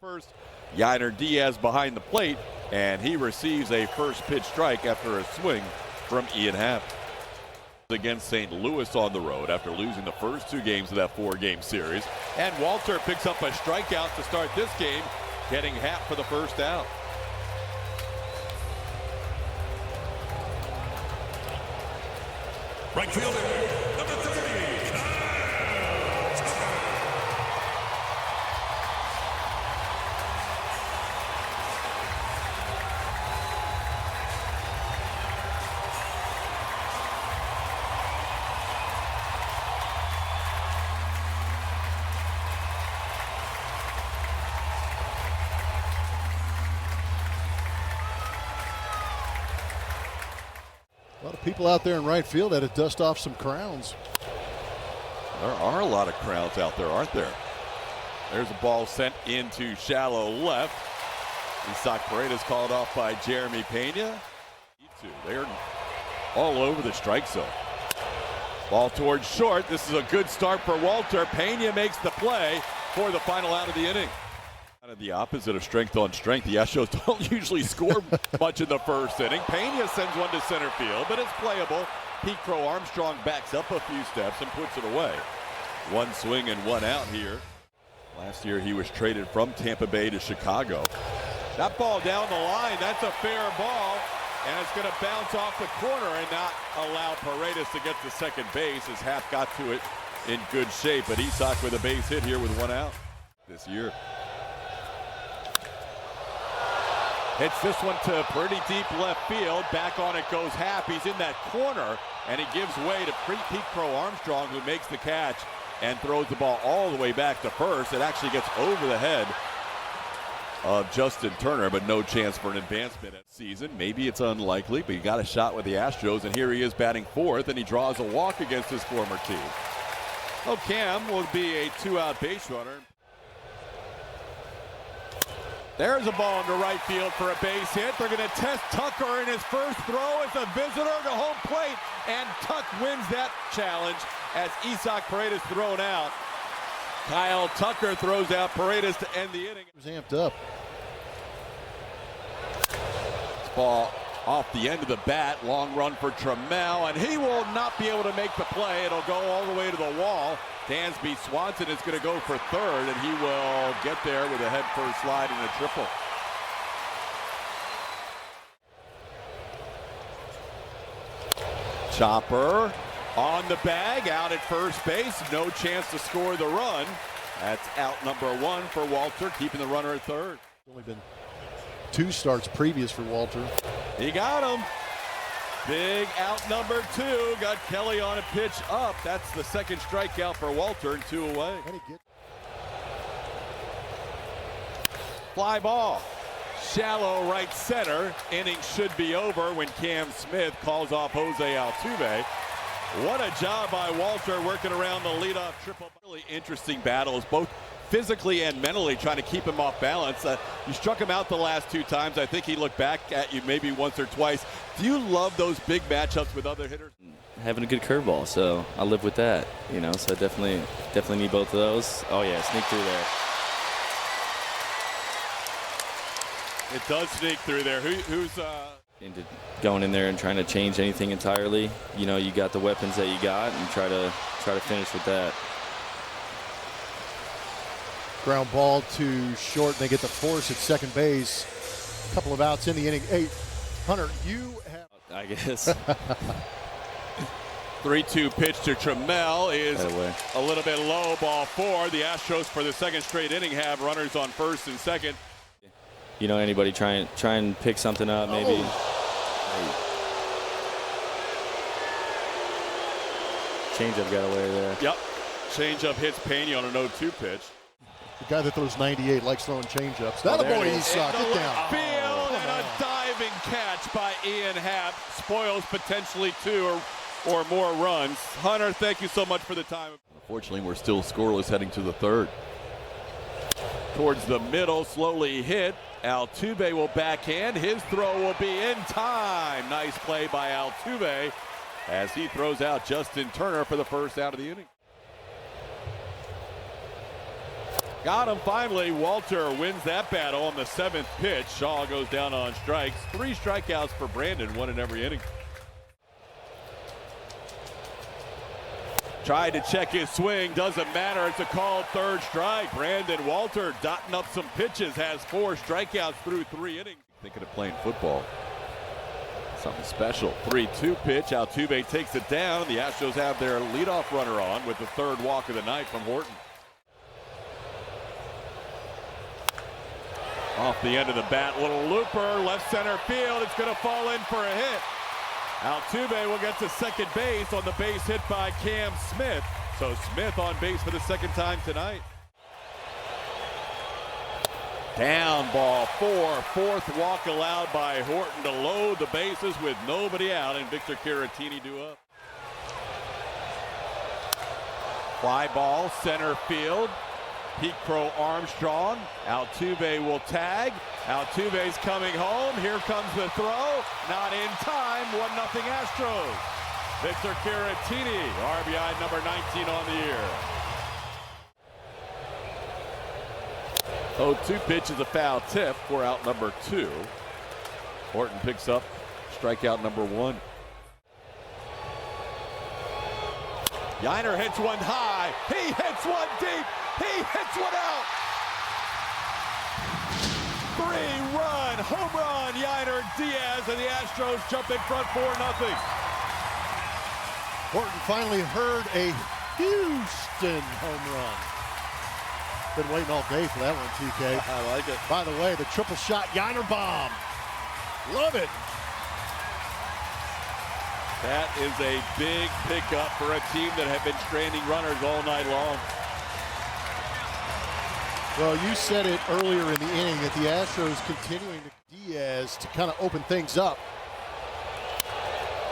First, Yainer Diaz behind the plate, and he receives a first pitch strike after a swing from Ian Happ. Against St. Louis on the road after losing the first two games of that four-game series. And Walter picks up a strikeout to start this game, getting Happ for the first out. Right fielder, number 30, A lot of people out there in right field had to dust off some crowns. There are a lot of crowds out there, aren't there? There's a ball sent into shallow left. Isaac Paredes called off by Jeremy Pena. They're all over the strike zone. Ball towards short. This is a good start for Walter. Pena makes the play for the final out of the inning. Kind of the opposite of strength on strength. The Astros don't usually score much in the first inning. Pena sends one to center field, but it's playable. Pete Crow Armstrong backs up a few steps and puts it away. One swing and one out here. Last year he was traded from Tampa Bay to Chicago. That ball down the line, that's a fair ball, and it's going to bounce off the corner and not allow Paredes to get to second base as Happ got to it in good shape. But Isaac with a base hit here with one out this year. Hits this one to pretty deep left field. Back on it goes Happ. He's in that corner, and he gives way to Pete Crow Armstrong, who makes the catch and throws the ball all the way back to first. It actually gets over the head of Justin Turner, but no chance for an advancement at season. Maybe it's unlikely, but he got a shot with the Astros, and here he is batting fourth, and he draws a walk against his former team. Oh, Cam will be a two-out base runner. There's a ball into right field for a base hit. They're going to test Tucker in his first throw as a visitor to home plate, and Tuck wins that challenge as Isaac Paredes thrown out. Kyle Tucker throws out Paredes to end the inning. He was amped up. This ball off the end of the bat. Long run for Trammell, and he will not be able to make the play. It'll go all the way to the wall. Dansby Swanson is going to go for third, and he will get there with a head-first slide and a triple. Chopper on the bag, out at first base. No chance to score the run. That's out number one for Walter, keeping the runner at third. Only been two starts previous for Walter. He got him. Big out number two. Got Kelly on a pitch up. That's the second strikeout for Walter, and two away. Fly ball. Shallow right center. Inning should be over when Cam Smith calls off Jose Altuve. What a job by Walter working around the leadoff triple. Really interesting battles, both physically and mentally, trying to keep him off balance. You struck him out the last two times. I think he looked back at you maybe once or twice. Do you love those big matchups with other hitters? Having a good curveball, so I live with that, you know, so I definitely need both of those. Oh yeah, sneak through there. It does sneak through there. Who's into going in there and trying to change anything entirely. You know, you got the weapons that you got, and try to finish with that. Ground ball to short. They get the force at second base. A couple of outs in the inning. Hey, Hunter, you have. I guess. 3-2 pitch to Trammell is a little bit low. Ball four. The Astros for the second straight inning have runners on first and second. You know, anybody try and pick something up, maybe. Changeup got away there. Yep. Changeup hits Pena on an 0-2 pitch. The guy that throws 98 likes throwing changeups. That boy, Esau. Get down. Field and a diving catch by Ian Happ spoils potentially two or more runs. Hunter, thank you so much for the time. Unfortunately, we're still scoreless heading to the third. Towards the middle, slowly hit. Altuve will backhand. His throw will be in time. Nice play by Altuve as he throws out Justin Turner for the first out of the inning. Got him finally. Walter wins that battle on the 7th pitch. Shaw goes down on strikes. 3 strikeouts for Brandon, 1 in every inning. Tried to check his swing, doesn't matter. It's a called 3rd strike. Brandon Walter dotting up some pitches, has 4 strikeouts through 3 innings. Thinking of playing football. Something special. 3-2 pitch. Altuve takes it down. The Astros have their leadoff runner on with the 3rd walk of the night from Horton. Off the end of the bat, little looper, left center field. It's going to fall in for a hit. Altuve will get to second base on the base hit by Cam Smith. So Smith on base for the 2nd time tonight. Down ball 4, 4th walk allowed by Horton to load the bases with nobody out, and Victor Caratini due up. Fly ball, center field. Pete Crow Armstrong. Altuve will tag. Altuve's coming home. Here comes the throw. Not in time. 1-0 Astros. Victor Caratini, RBI number 19 on the year. 0-2 pitch is a foul tip for out number 2. Horton picks up strikeout number 1. Yiner hits one high. He hits one deep. He hits one out. 3-run home run. Yiner Diaz, and the Astros jump in front 4-0. Horton finally heard a Houston home run. Been waiting all day for that one, TK. I like it. By the way, the triple shot Yiner bomb. Love it. That is a big pickup for a team that have been stranding runners all night long. Well, you said it earlier in the inning that the Astros continuing to Diaz to kind of open things up.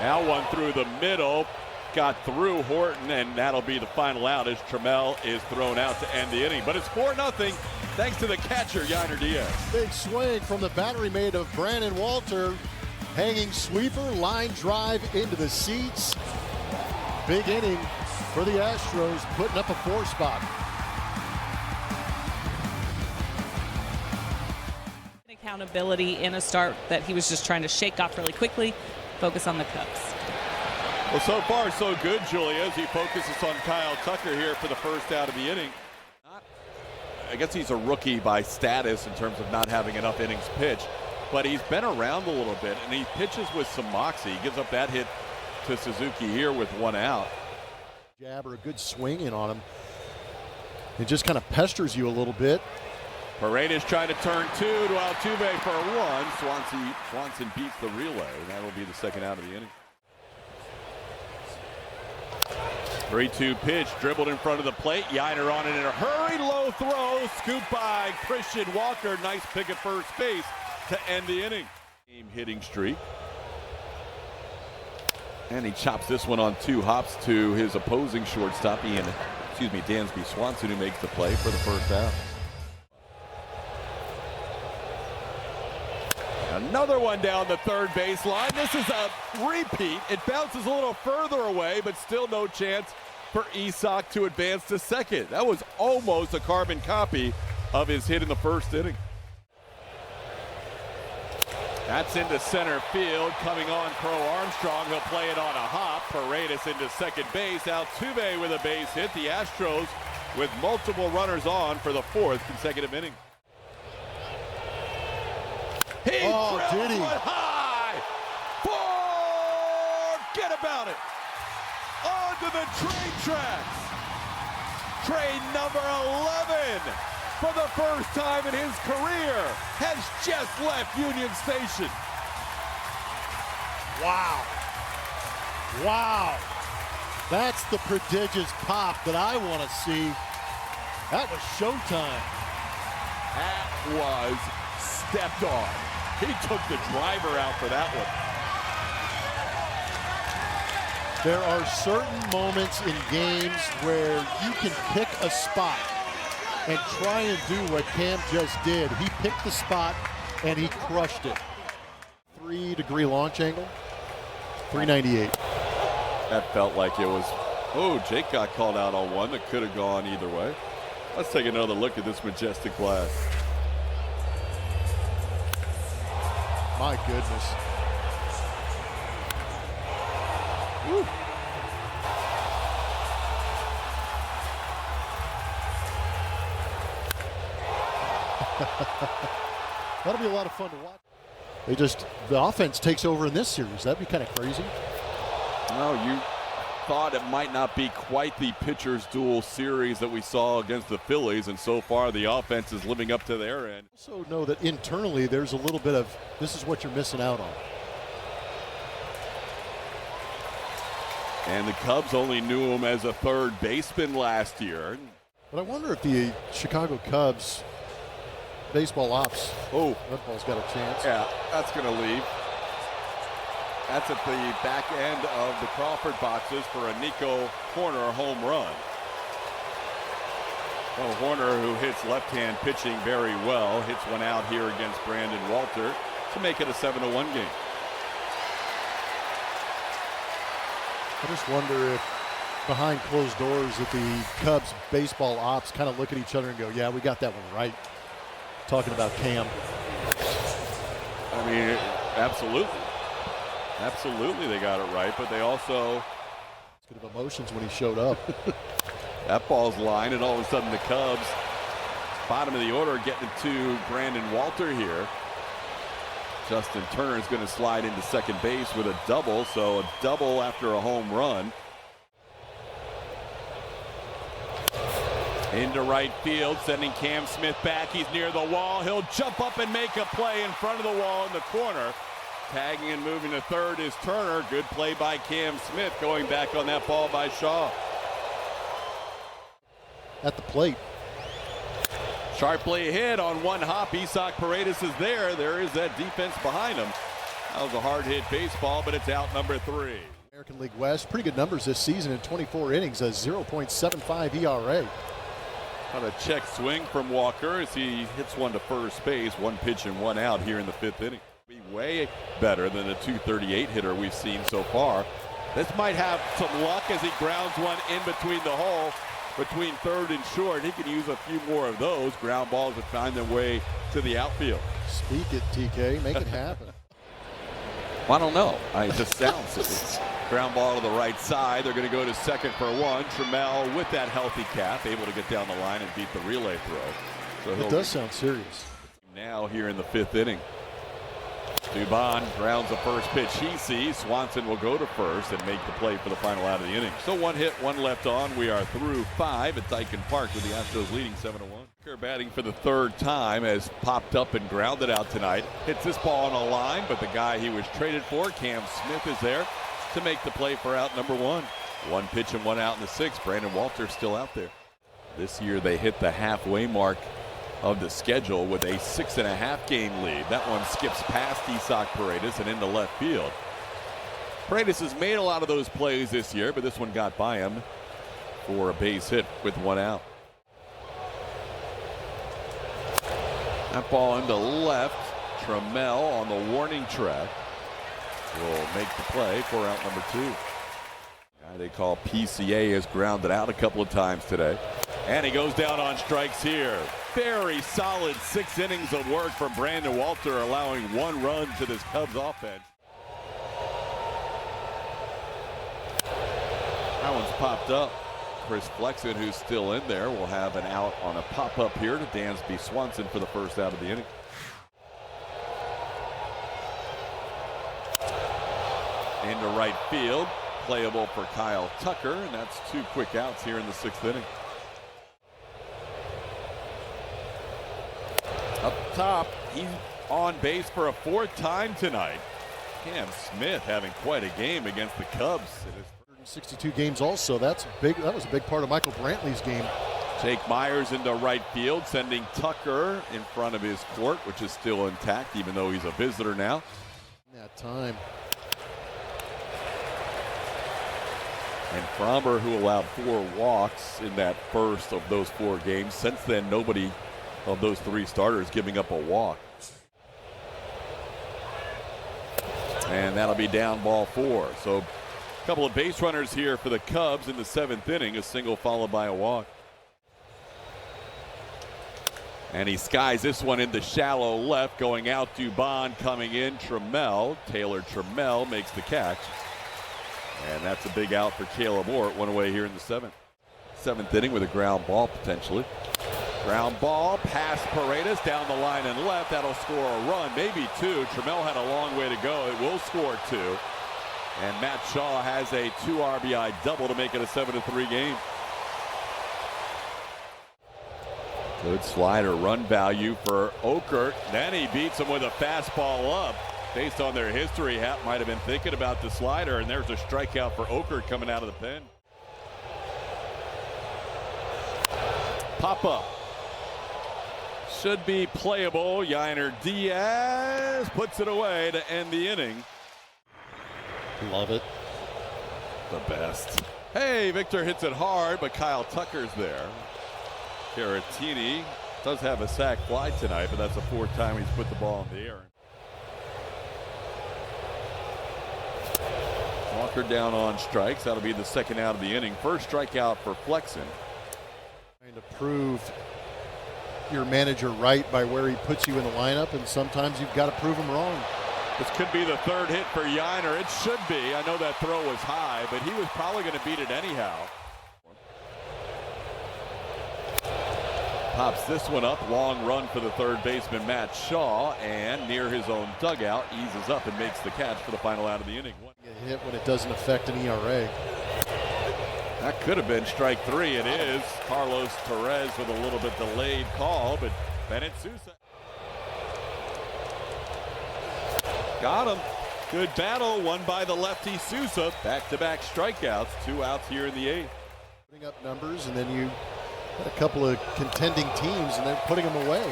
Now one through the middle, got through Horton, and that'll be the final out as Trammell is thrown out to end the inning. But it's 4-0 thanks to the catcher, Yiner Diaz. Big swing from the battery made of Brandon Walter. Hanging sweeper, line drive into the seats. Big inning for the Astros, putting up a 4 spot. Accountability in a start that he was just trying to shake off really quickly, focus on the Cubs. Well, so far so good, Julia, as he focuses on Kyle Tucker here for the 1st out of the inning. I guess he's a rookie by status in terms of not having enough innings pitched. But he's been around a little bit, and he pitches with some moxie. He gives up that hit to Suzuki here with 1 out. Jab or a good swing in on him. It just kind of pesters you a little bit. Paredes trying to turn 2 to Altuve for a 1. Swanson beats the relay. That will be the 2nd out of the inning. 3-2 pitch, dribbled in front of the plate. Yiner on it in a hurry, low throw, scooped by Christian Walker. Nice pick at first base to end the inning. Game hitting streak. And he chops this one on 2 hops to his opposing shortstop, Dansby Swanson, who makes the play for the 1st out. Another one down the 3rd baseline. This is a repeat. It bounces a little further away, but still no chance for Isak to advance to 2nd. That was almost a carbon copy of his hit in the 1st inning. That's into center field. Coming on, Crow Armstrong. He'll play it on a hop. Paredes into second base. Altuve with a base hit. The Astros with multiple runners on for the 4th consecutive inning. He did he? one high. Forget about it. Onto the train tracks. Train number 11. For the 1st time in his career, has just left Union Station. Wow. Wow. That's the prodigious pop that I want to see. That was showtime. That was stepped on. He took the driver out for that one. There are certain moments in games where you can pick a spot and try and do what Cam just did. He picked the spot and he crushed it. 3-degree launch angle, 398. That felt like it was, Jake got called out on one that could have gone either way. Let's take another look at this majestic glass. My goodness. Woo. That'll be a lot of fun to watch. The offense takes over in this series. That'd be kind of crazy. No, you thought it might not be quite the pitcher's duel series that we saw against the Phillies, and so far the offense is living up to their end. Also know that internally there's a little bit of, this is what you're missing out on. And the Cubs only knew him as a third baseman last year. But I wonder if the Chicago Cubs baseball ops, that ball's got a chance. Yeah, that's going to leave. That's at the back end of the Crawford boxes for a Nico Horner home run. Well, Horner, who hits left-hand pitching very well, hits one out here against Brandon Walter to make it a 7-1 game. I just wonder if behind closed doors that the Cubs baseball ops kind of look at each other and go, yeah, we got that one right. Talking about Cam. I mean, absolutely. Absolutely they got it right, but they also... Good of emotions when he showed up. That ball's line, and all of a sudden the Cubs, bottom of the order, getting to Brandon Walter here. Justin Turner is going to slide into second base with a double, so a double after a home run. Into right field, sending Cam Smith back. He's near the wall. He'll jump up and make a play in front of the wall in the corner. Tagging and moving to third is Turner. Good play by Cam Smith, going back on that ball by Shaw. At the plate. Sharply hit on one hop. Isaac Paredes is there. There is that defense behind him. That was a hard hit baseball, but it's out number 3. American League West, pretty good numbers this season in 24 innings, a 0.75 ERA. On a check swing from Walker as he hits one to first base. One pitch and one out here in the 5th inning. Be way better than the 238 hitter we've seen so far. This might have some luck as he grounds one in between the hole, between third and short. He can use a few more of those ground balls that find their way to the outfield. Speak it, TK. Make it happen. I don't know. It just sounds it. Ground ball to the right side. They're going to go to second for one. Trammell with that healthy calf, able to get down the line and beat the relay throw. So it does sound serious. Now here in the 5th inning. Dubon grounds the first pitch he sees. Swanson will go to first and make the play for the final out of the inning. So one hit, one left on. We are through 5 at Dyken Park with the Astros leading 7-1. Batting for the 3rd time has popped up and grounded out tonight. Hits this ball on a line, but the guy he was traded for, Cam Smith, is there to make the play for out number 1. One pitch and one out in the 6th. Brandon Walter still out there. This year they hit the halfway mark of the schedule with a 6.5 game lead. That one skips past Isaac Paredes and into left field. Paredes has made a lot of those plays this year, but this one got by him for a base hit with one out. That ball into left. Trammell on the warning track will make the play for out number 2. Guy they call PCA has grounded out a couple of times today. And he goes down on strikes here. Very solid 6 innings of work from Brandon Walter, allowing 1 run to this Cubs offense. That one's popped up. Chris Flexen, who's still in there, will have an out on a pop-up here to Dansby Swanson for the first out of the inning. Into right field, playable for Kyle Tucker, and that's 2 quick outs here in the 6th inning. Up top, he's on base for a 4th time tonight. Cam Smith having quite a game against the Cubs. 162 games also. That's big. That was a big part of Michael Brantley's game. Jake Myers into right field, sending Tucker in front of his court, which is still intact, even though he's a visitor now. That time. And Fromber, who allowed 4 walks in that first of those 4 games. Since then, nobody of those 3 starters giving up a walk. And that'll be down ball 4. So a couple of base runners here for the Cubs in the 7th inning. A single followed by a walk. And he skies this one into shallow left, going out Dubon, coming in Trammell. Taylor Trammell makes the catch. And that's a big out for Caleb Orr. One away here in the seventh. Seventh inning with a ground ball potentially. Ground ball, past Paredes, down the line and left. That'll score a run, maybe two. Trammell had a long way to go. It will score two. And Matt Shaw has a 2 RBI double to make it a 7-3 game. Good slider run value for Okert. Then he beats him with a fastball up. Based on their history, Happ might have been thinking about the slider, and there's a strikeout for Okert coming out of the pen. Pop up. Should be playable. Yainer Diaz puts it away to end the inning. Love it. The best. Hey, Victor hits it hard, but Kyle Tucker's there. Caratini does have a sac fly tonight, but that's the 4th time he's put the ball in the air. Walker down on strikes. That'll be the 2nd out of the inning. First strikeout for Flexen. Trying to prove your manager right by where he puts you in the lineup, and sometimes you've got to prove him wrong. This could be the 3rd hit for Yainer. It should be. I know that throw was high, but he was probably going to beat it anyhow. Pops this one up. Long run for the 3rd baseman, Matt Shaw, and near his own dugout, eases up and makes the catch for the final out of the inning. Get hit when it doesn't affect an ERA. That could have been strike 3. It is. Carlos Perez with a little bit delayed call, but Bennett Sousa got him. Good battle, won by the lefty Sousa. Back-to-back strikeouts, 2 outs here in the 8th. Putting up numbers, and then you had a couple of contending teams, and then putting them away.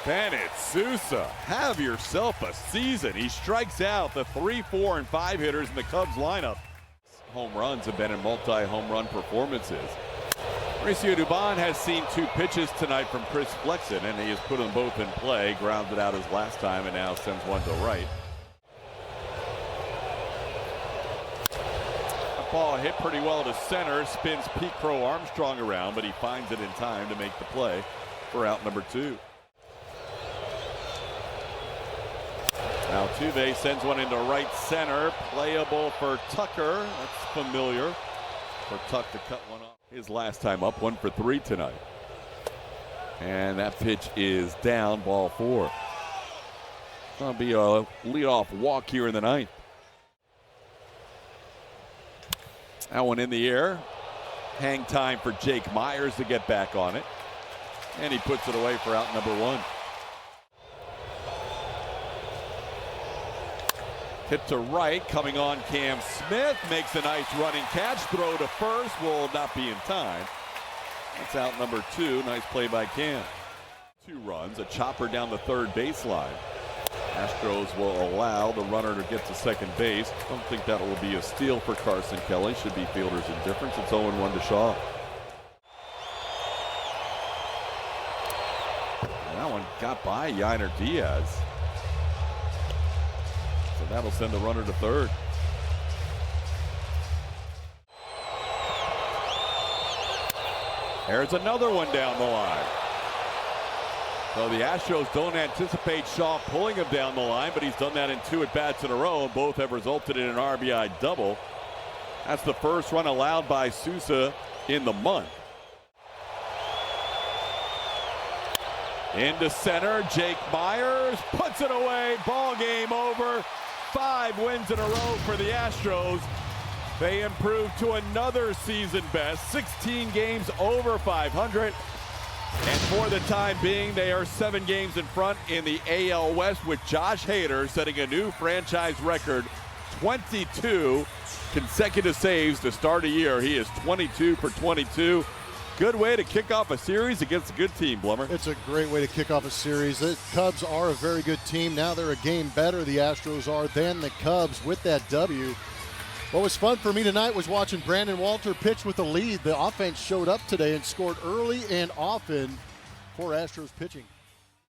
Bennett Sousa, have yourself a season. He strikes out the 3, 4, and 5 hitters in the Cubs lineup. Home runs have been in multi-home run performances. Mauricio Dubon has seen 2 pitches tonight from Chris Flexen, and he has put them both in play. Grounded out his last time and now sends one to right. That ball hit pretty well to center. Spins Pete Crow Armstrong around, but he finds it in time to make the play for out number 2. Altuve sends one into right center. Playable for Tucker. That's familiar for Tuck to cut one off. His last time up, 1 for 3 tonight. And that pitch is down, ball 4. That'll be a leadoff walk here in the 9th. That one in the air. Hang time for Jake Myers to get back on it. And he puts it away for out number 1. Hit to right, coming on Cam Smith, makes a nice running catch, throw to first, will not be in time. That's out number 2, nice play by Cam. 2 runs, a chopper down the 3rd baseline. Astros will allow the runner to get to second base. Don't think that will be a steal for Carson Kelly, should be fielder's indifference. It's 0-1 to Shaw. And that one got by Yainer Diaz. So that'll send the runner to 3rd. There's another one down the line. So the Astros don't anticipate Shaw pulling him down the line, but he's done that in 2 at-bats in a row, and both have resulted in an RBI double. That's the first run allowed by Sousa in the month. Into center, Jake Myers puts it away. Ball game over. 5 wins in a row for the Astros. They improve to another season best, 16 games over 500. And for the time being, they are 7 games in front in the AL West, with Josh Hader setting a new franchise record, 22 consecutive saves to start a year. He is 22 for 22. Good way to kick off a series against a good team, Blummer. It's a great way to kick off a series. The Cubs are a very good team. Now they're a game better, the Astros are, than the Cubs with that W. What was fun for me tonight was watching Brandon Walter pitch with a lead. The offense showed up today and scored early and often for Astros pitching.